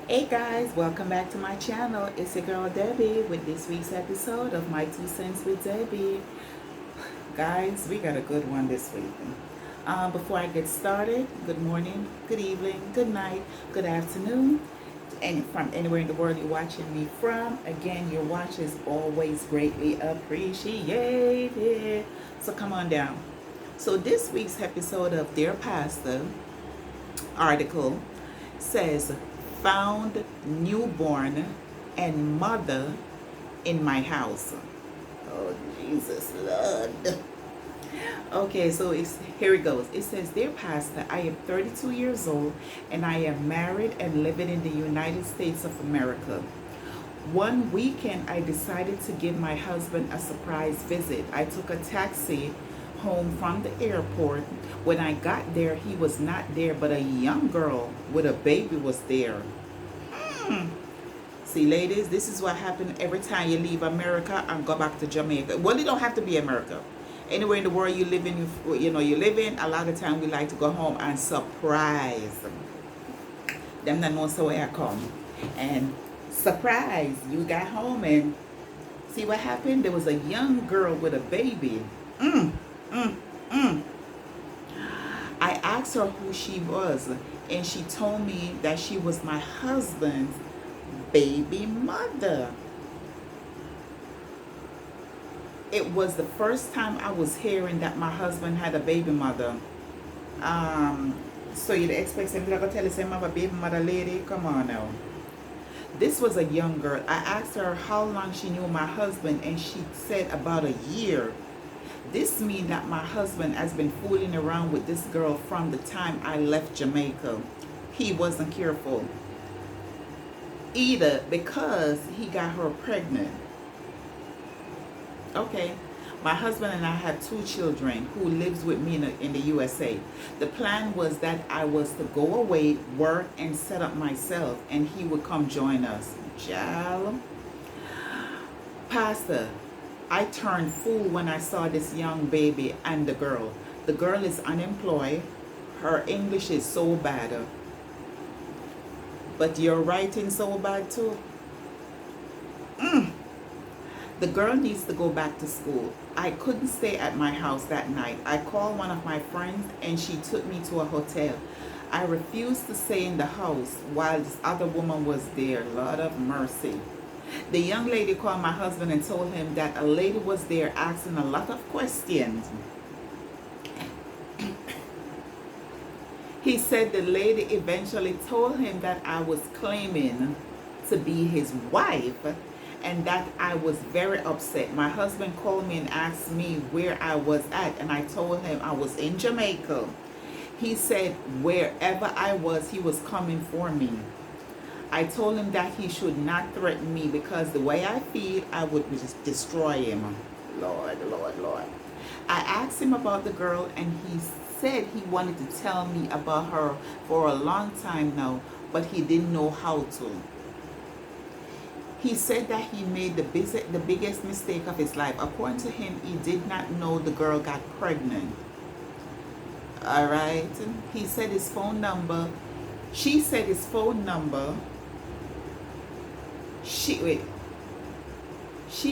Hey guys, welcome back to my channel. It's your girl Debbie with this week's episode of My Two Cents with Debbie. Guys, we got a good one this week. Before I get started, good morning, good evening, good night, good afternoon, and from anywhere in the world you're watching me from. Again, your watch is always greatly appreciated. So come on down. So this week's episode of Dear Pastor article says, found newborn and mother in my house. Oh, Jesus, Lord. Okay, so here it goes. It says, Dear Pastor, I am 32 years old and I am married and living in the United States of America. One weekend, I decided to give my husband a surprise visit. I took a taxi home from the airport. When I got there, he was not there, but a young girl with a baby was there. See, ladies, this is what happens every time you leave America and go back to Jamaica. Well, it don't have to be America. Anywhere in the world you live in, you live in, a lot of time we like to go home and surprise them that know so where I come. And surprise, you got home and see what happened? There was a young girl with a baby. I asked her who she was, and she told me that she was my husband's baby mother. It was the first time I was hearing that my husband had a baby mother. So you'd expect somebody to tell us I have a baby mother, lady? Come on now. This was a young girl. I asked her how long she knew my husband, and she said about a year. This means that my husband has been fooling around with this girl from the time I left Jamaica. He wasn't careful either because he got her pregnant. Okay, my husband and I have 2 children who lives with me in the USA. The plan was that I was to go away, work, and set up myself, and he would come join us. Child. Pastor, I turned fool when I saw this young baby and the girl. The girl is unemployed. Her English is so bad. But your writing so bad too. The girl needs to go back to school. I couldn't stay at my house that night. I called one of my friends and she took me to a hotel. I refused to stay in the house while this other woman was there. Lord of mercy. The young lady called my husband and told him that a lady was there asking a lot of questions. He said the lady eventually told him that I was claiming to be his wife and that I was very upset. My husband called me and asked me where I was at, and I told him I was in Jamaica. He said wherever I was, he was coming for me. I told him that he should not threaten me because the way I feel, I would just destroy him. Lord, Lord, Lord. I asked him about the girl and he said he wanted to tell me about her for a long time now, but he didn't know how to. He said that he made the biggest mistake of his life. According to him, he did not know the girl got pregnant. All right. He said his phone number. She said his phone number. She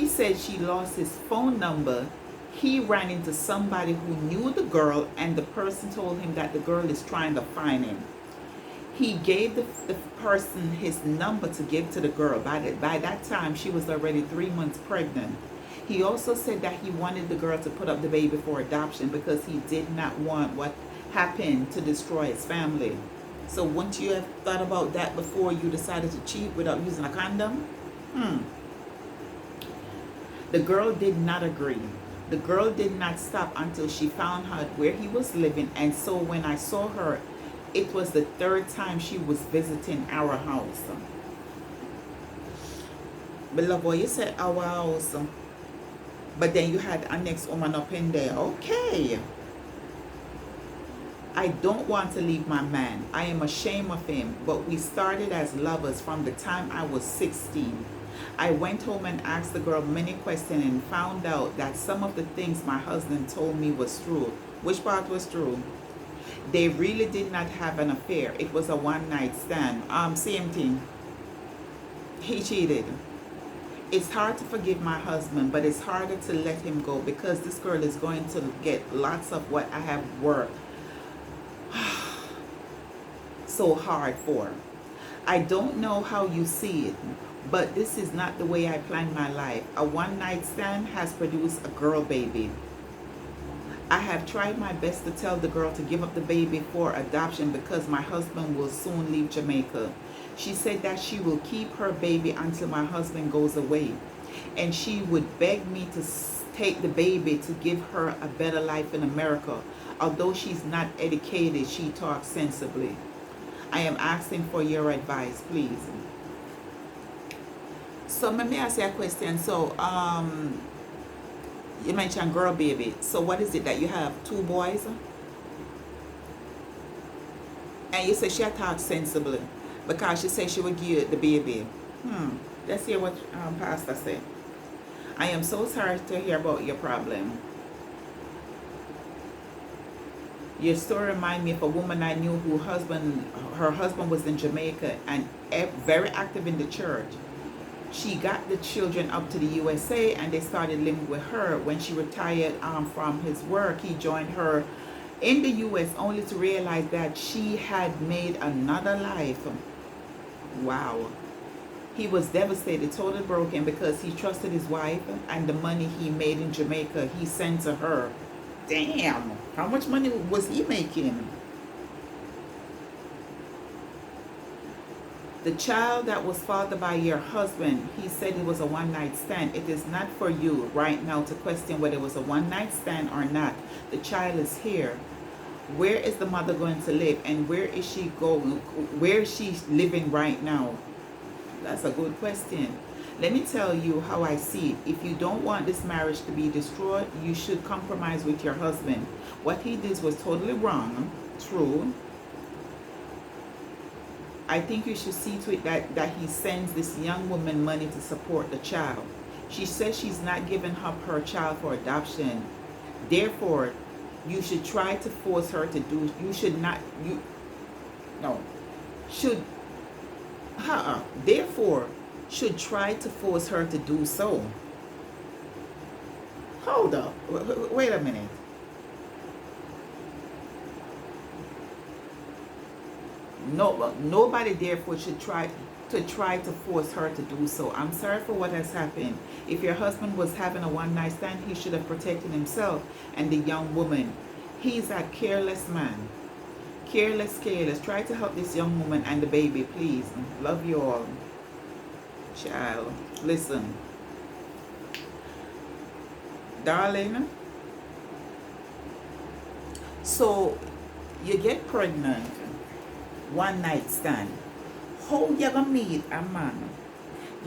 said she lost his phone number. He ran into somebody who knew the girl, and the person told him that the girl is trying to find him. He gave the person his number to give to the girl. By that time, she was already 3 months pregnant. He also said that he wanted the girl to put up the baby for adoption because he did not want what happened to destroy his family. So wouldn't you have thought about that before you decided to cheat without using a condom? The girl did not agree. The girl did not stop until she found out where he was living, and so when I saw her, it was the 3rd time she was visiting our house. Beloved, boy, you said our house, but then you had a next woman up in there. Okay. I don't want to leave my man. I am ashamed of him, but we started as lovers from the time I was 16. I went home and asked the girl many questions and found out that some of the things my husband told me was true. Which part was true? They really did not have an affair. It was a one-night stand. Same thing. He cheated. It's hard to forgive my husband, but it's harder to let him go because this girl is going to get lots of what I have worked so hard for. I don't know how you see it, but this is not the way I planned my life. A one-night stand has produced a girl baby. I have tried my best to tell the girl to give up the baby for adoption because my husband will soon leave Jamaica. She said that she will keep her baby until my husband goes away. And she would beg me to take the baby to give her a better life in America. Although she's not educated, she talks sensibly. I am asking for your advice, please. So let me ask you a question. So, you mentioned girl baby. So what is it that you have? 2 boys? And you say she talks sensibly because she said she would give you the baby. Let's hear what Pastor said. I am so sorry to hear about your problem. Your story reminds me of a woman I knew who her husband was in Jamaica and very active in the church. She got the children up to the USA and they started living with her. When she retired from his work, he joined her in the US only to realize that she had made another life. Wow. He was devastated, totally broken because he trusted his wife and the money he made in Jamaica he sent to her. Damn, how much money was he making? The child that was fathered by your husband, he said it was a one-night stand. It is not for you right now to question whether it was a one-night stand or not. The child is here. Where is the mother going to live? And where is she going? Where is she living right now? That's a good question. Let me tell you how I see it. If you don't want this marriage to be destroyed, you should compromise with your husband. What he did was totally wrong. True. I think you should see to it that he sends this young woman money to support the child. She says she's not giving up her child for adoption. Therefore, you should try to force her to do, therefore, should try to force her to do so. Hold up. Wait a minute. No, nobody therefore should try to force her to do so. I'm sorry for what has happened. If your husband was having a one-night stand, he should have protected himself and the young woman. He's a careless man. Careless. Try to help this young woman and the baby, please. Love you all. Child, listen. Darling, so you get pregnant, one night stand. How you gonna meet a man?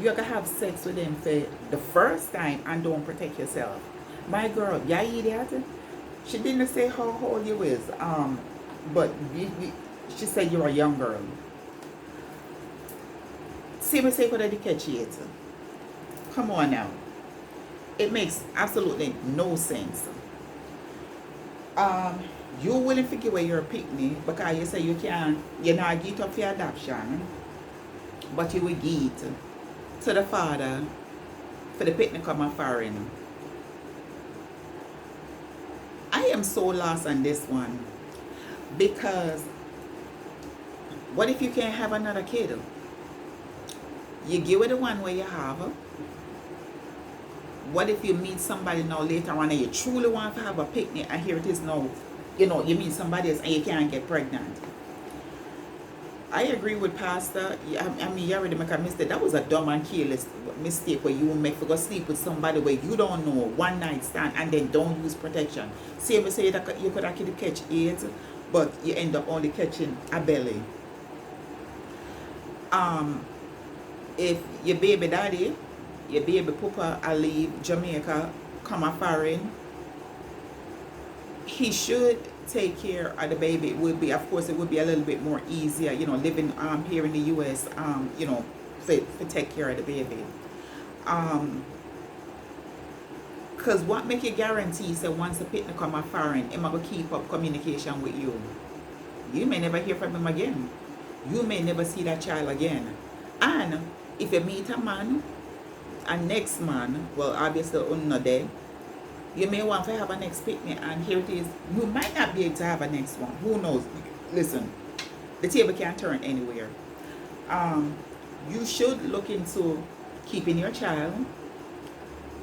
You gonna have sex with him for the first time and don't protect yourself. My girl, you idiot. She didn't say how old you is, but she said you're a young girl. See me say what I catch it. Come on now. It makes absolutely no sense. You willing to give away your picnic because you say you're not get up for adoption, but you will give it to the father for the picnic come a foreign. I am so lost on this one because what if you can't have another kid? You give it the one where you have. What if you meet somebody now later on and you truly want to have a picnic and here it is now, you meet somebody else and you can't get pregnant? I agree with Pastor. I mean, you already make a mistake. That was a dumb and careless mistake where you make for go sleep with somebody where you don't know, one night stand, and then don't use protection. Say that you could actually catch AIDS, but you end up only catching a belly. If your baby daddy, your baby papa, I leave Jamaica, come a foreign, he should take care of the baby. It would be, of course, it would be a little bit more easier, living here in the US, to take care of the baby. Because what make you guarantee that once the picnic come a foreign, I'm going to keep up communication with you? You may never hear from him again. You may never see that child again. And if you meet a man, a next man, well, obviously not there, you may want to have a next picnic, and here it is. You might not be able to have a next one. Who knows? Listen, the table can turn anywhere. You should look into keeping your child.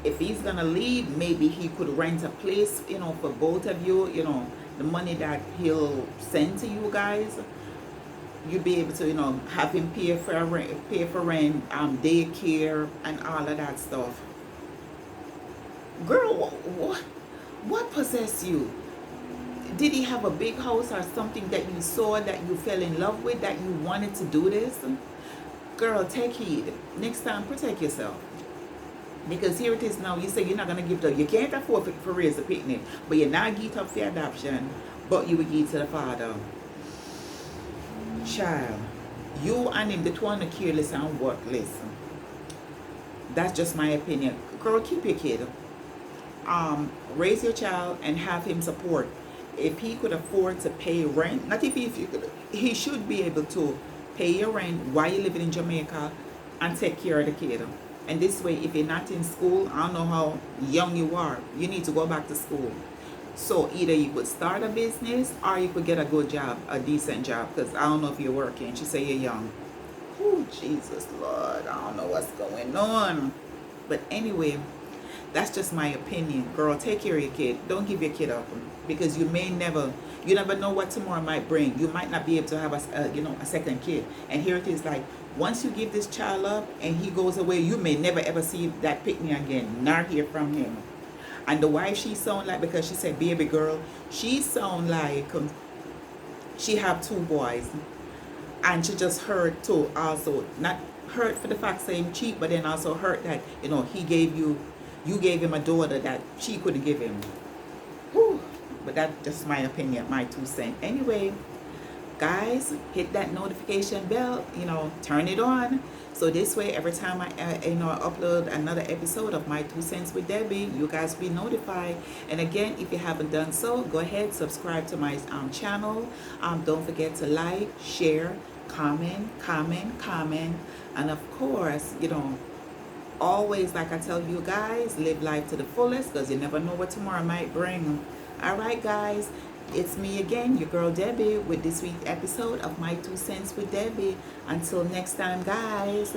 If he's gonna leave, maybe he could rent a place, for both of you. The money that he'll send to you guys, you'll be able to, have him pay for rent, daycare, and all of that stuff. Girl, what possessed you? Did he have a big house or something that you saw that you fell in love with, that you wanted to do this? Girl, take heed. Next time, protect yourself. Because here it is now, you say you're not going to give it up. You can't afford for raise a picnic, but you're not give it up for adoption, but you will give it to the father. Child, you and him, the two are careless and worthless. That's just my opinion. Girl, keep your kid. Raise your child and have him support. If he could afford to pay rent, not if you could, he should be able to pay your rent while you're living in Jamaica and take care of the kid. And this way, if you're not in school, I don't know how young you are, you need to go back to school. So either you could start a business or you could get a good job, a decent job, because I don't know if you're working. She say you're young. Oh, Jesus, Lord, I don't know what's going on. But anyway, that's just my opinion. Girl, take care of your kid. Don't give your kid up, because you never know what tomorrow might bring. You might not be able to have a second kid. And here it is, like, once you give this child up and he goes away, you may never ever see that picnic again, nor hear from him. And the wife, she sound like, because she said baby girl, she sound like she have two boys, and she just hurt too. Also, not hurt for the fact saying cheap, but then also hurt that he gave you gave him a daughter that she couldn't give him. Whew. But that's just my opinion, my 2 cents. Anyway, guys, hit that notification bell, turn it on, so this way every time I upload another episode of My 2 Cents with Debbie, you guys be notified. And again, if you haven't done so, go ahead, subscribe to my channel. Don't forget to like, share, comment, and of course, always, like I tell you guys, live life to the fullest, because you never know what tomorrow might bring. All right, guys, it's me again, your girl Debbie, with this week's episode of My 2 Cents with Debbie. Until next time, guys.